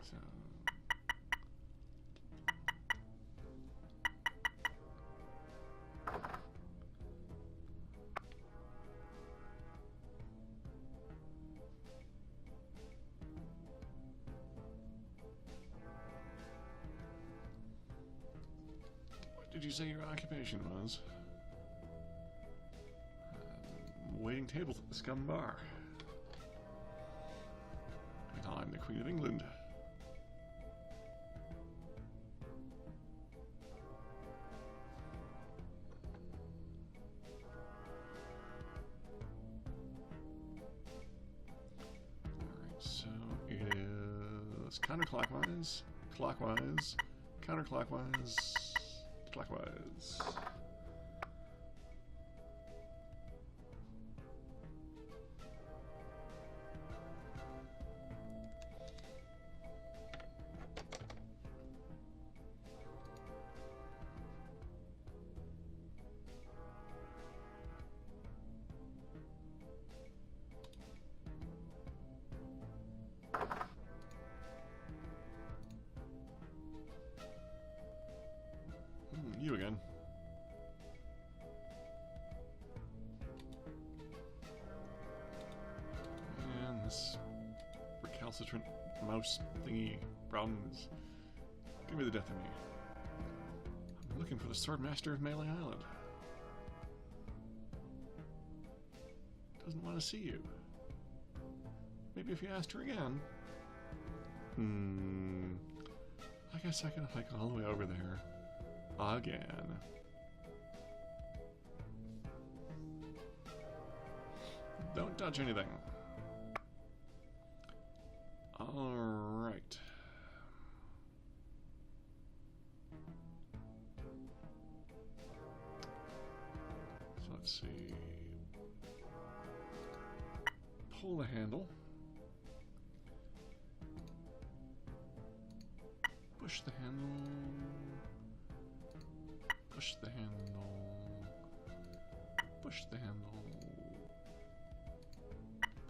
So... What did you say your occupation was? Waiting tables at the Scum Bar. And I'm the Queen of England. Alright, so it Counterclockwise, clockwise, counterclockwise, clockwise. You again. And this recalcitrant mouse thingy problem is... Give me the death of me. I'm looking for the Swordmaster of Melee Island. Doesn't want to see you. Maybe if you asked her again. I guess I can hike all the way over there. Again. Don't touch anything. Alright. So let's see. Pull the handle. Push the handle. Push the handle. Push the handle.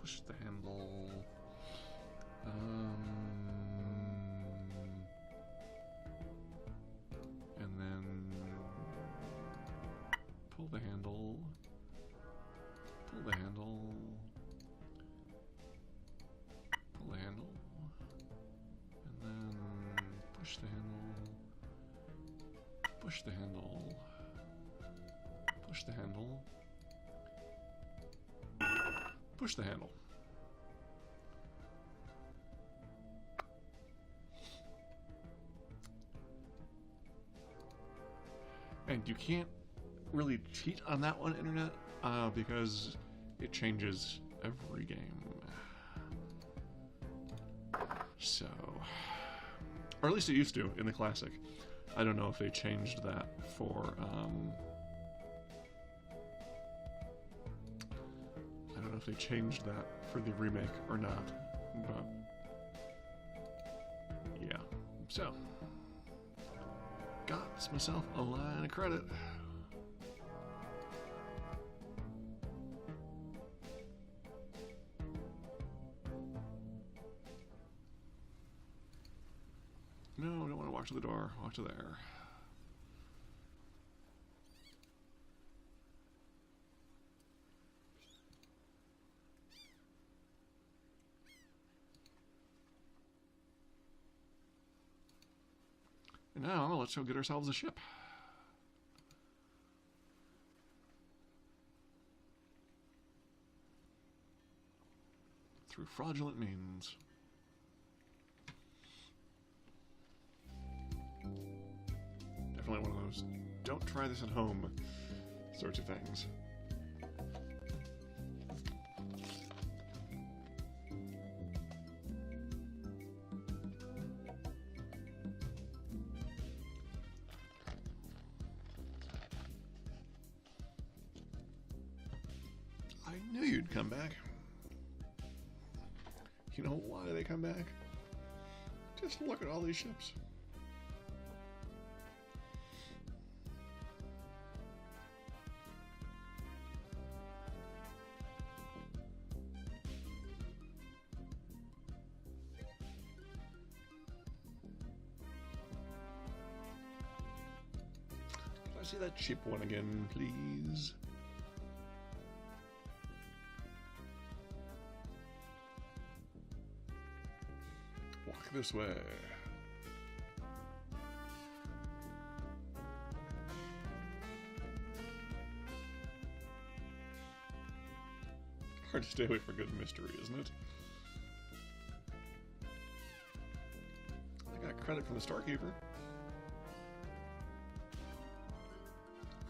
Push the handle. And then pull the handle. Pull the handle. Pull the handle. And then push the handle. Push the handle. Push the handle. Push the handle. And you can't really cheat on that one, Internet, because it changes every game. So, or at least it used to in the classic. I don't know if they changed that for, I don't know if they changed that for the remake or not, but, yeah. So, got myself a line of credit. No, I don't want to walk to the door. Walk to there. And now, let's go get ourselves a ship. Through fraudulent means. Definitely one of those don't try this at home sorts of things. I knew you'd come back. You know why they come back? Just look at all these ships. Can I see that cheap one again, please? Walk this way. Hard to stay away from good mystery, isn't it? I got credit from the storekeeper.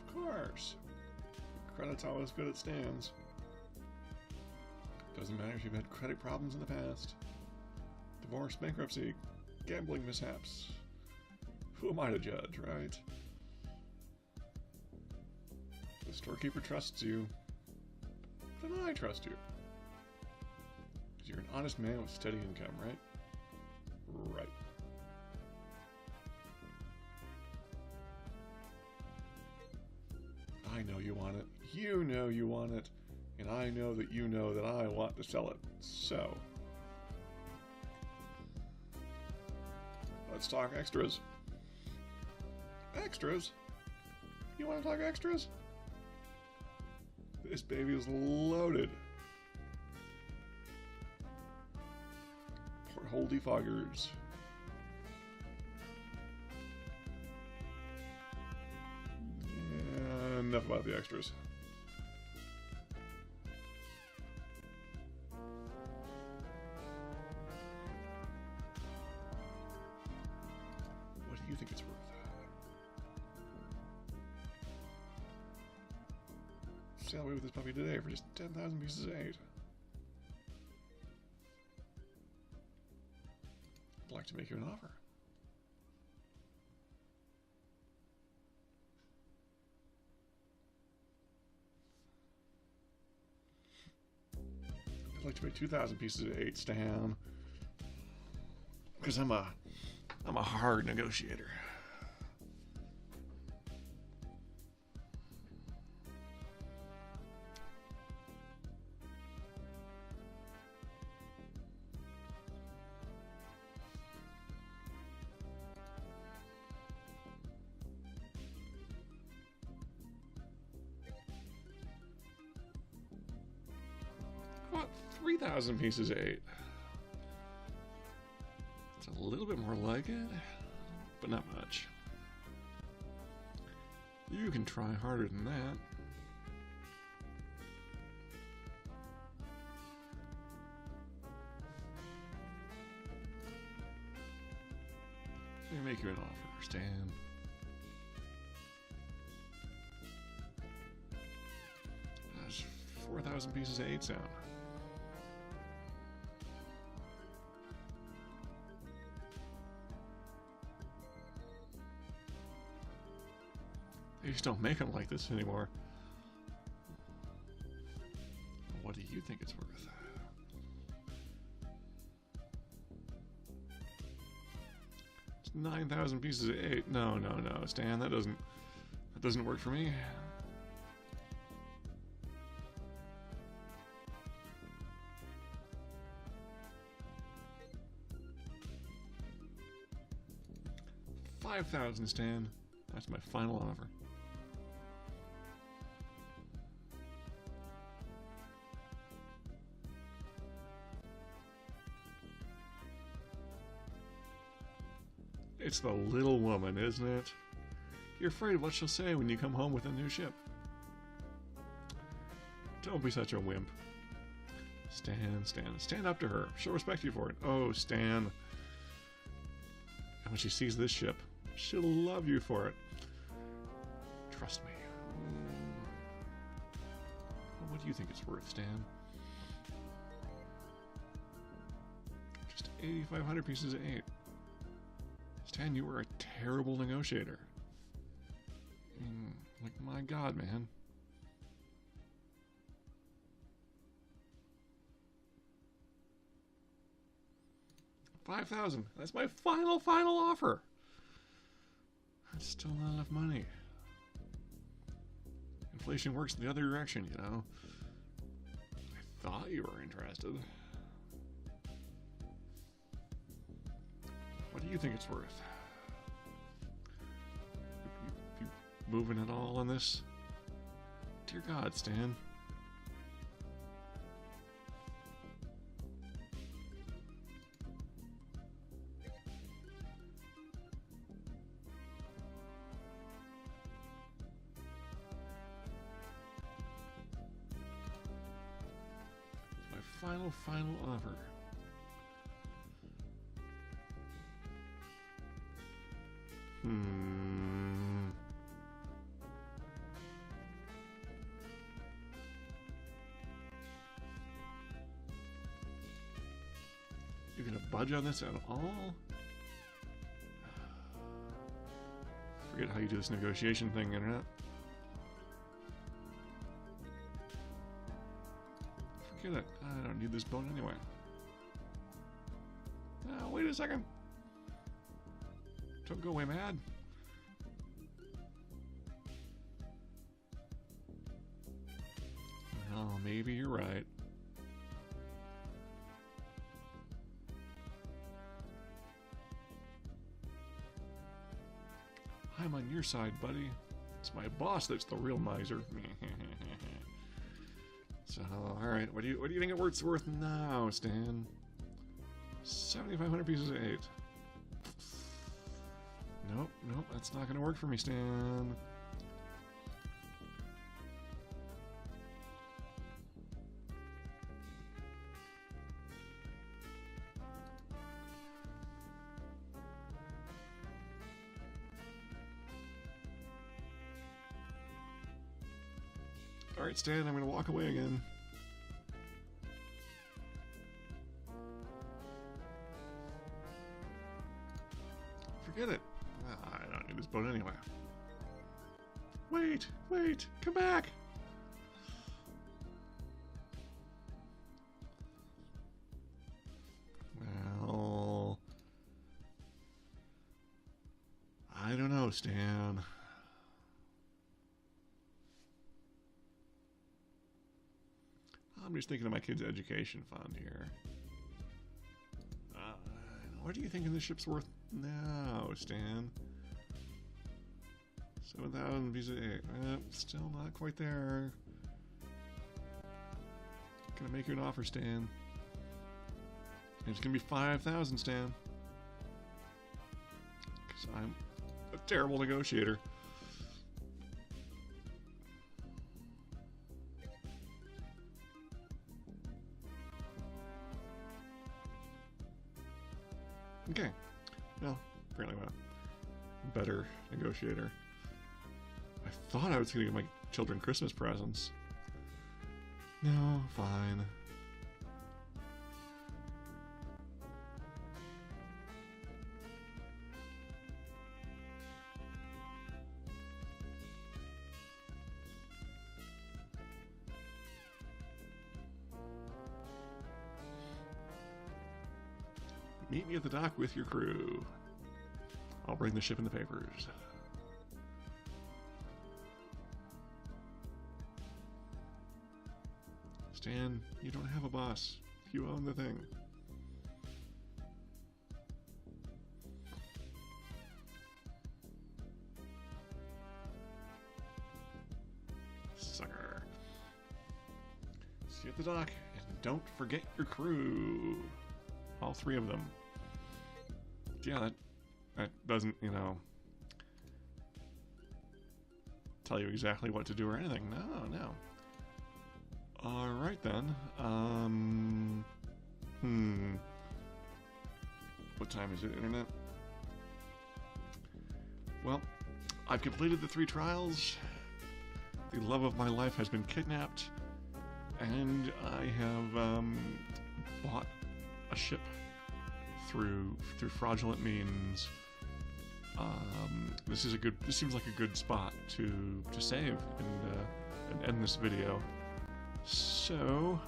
Of course. Credit's always good at stands. Doesn't matter if you've had credit problems in the past. Divorce, bankruptcy, gambling mishaps. Who am I to judge, right? The storekeeper trusts you. Then I trust you. Because you're an honest man with steady income, right? Right. I know you want it. You know you want it. And I know that you know that I want to sell it. So, let's talk extras. Extras? You want to talk extras? This baby is loaded. Porthole defoggers. Yeah, enough about the extras. What do you think it's worth? Sail away with this puppy today for just 10,000 pieces of 8. I'd like to make you an offer. I'd like to make 2,000 pieces of 8, Stan. Because I'm a hard negotiator. What? 3,000 pieces of 8. It's a little bit more like it, but not much. You can try harder than that. Let me make you an offer, Stan. That's 4,000 pieces of 8 sound. They just don't make them like this anymore. What do you think it's worth? It's 9,000 pieces of 8. No, Stan, that doesn't work for me. $5,000, Stan. That's my final offer. It's the little woman, isn't it? You're afraid of what she'll say when you come home with a new ship. Don't be such a wimp. Stan, stand up to her. She'll respect you for it. Oh, Stan. And when she sees this ship, she'll love you for it. Trust me. What do you think it's worth, Stan? Just 8,500 pieces of 8. Stan, you were a terrible negotiator. Like, my God, man. $5,000. That's my final offer. That's still not enough money. Inflation works in the other direction, you know. I thought you were interested. What do you think it's worth? You moving at all on this? Dear God, Stan. It's my final offer. You gonna budge on this at all? Forget how you do this negotiation thing, internet. Forget it. I don't need this bone anyway. Oh, wait a second. Don't go away mad. Well, maybe you're right. I'm on your side, buddy. It's my boss that's the real miser. So, alright, what do you think it's worth now, Stan? 7,500 pieces of 8. Nope, that's not gonna work for me, Stan. Alright, Stan, I'm gonna walk away again. Forget it. I don't need this boat anyway. Wait, come back! Well, I don't know, Stan. I'm just thinking of my kid's education fund here. What do you think the ship's worth now, Stan? 7,000 visa 8. Still not quite there. Gonna make you an offer, Stan. It's gonna be 5,000, Stan. Because I'm a terrible negotiator. Okay. Well, apparently I'm a better negotiator. I thought I was going to give my children Christmas presents. No, fine. Meet me at the dock with your crew. I'll bring the ship in the papers. Stan, you don't have a boss. You own the thing. Sucker. See you at the dock, and don't forget your crew. All 3 of them. Yeah, that doesn't, you know, tell you exactly what to do or anything. No. Alright then. What time is it, internet? Well, I've completed the 3 trials. The love of my life has been kidnapped. And I have, bought a ship through fraudulent means. This seems like a good spot to save and end this video. So,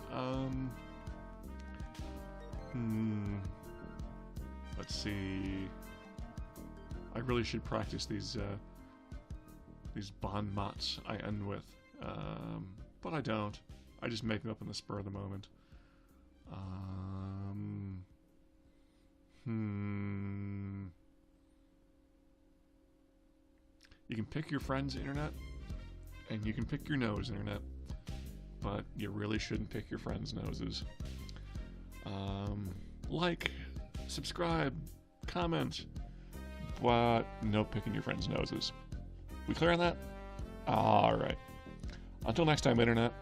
let's see. I really should practice these bon mots I end with, but I don't. I just make them up in the spur of the moment. You can pick your friends, internet, and you can pick your nose, internet, but you really shouldn't pick your friends' noses. Like, subscribe, comment, but no picking your friends' noses. We clear on that? Alright. Until next time, internet.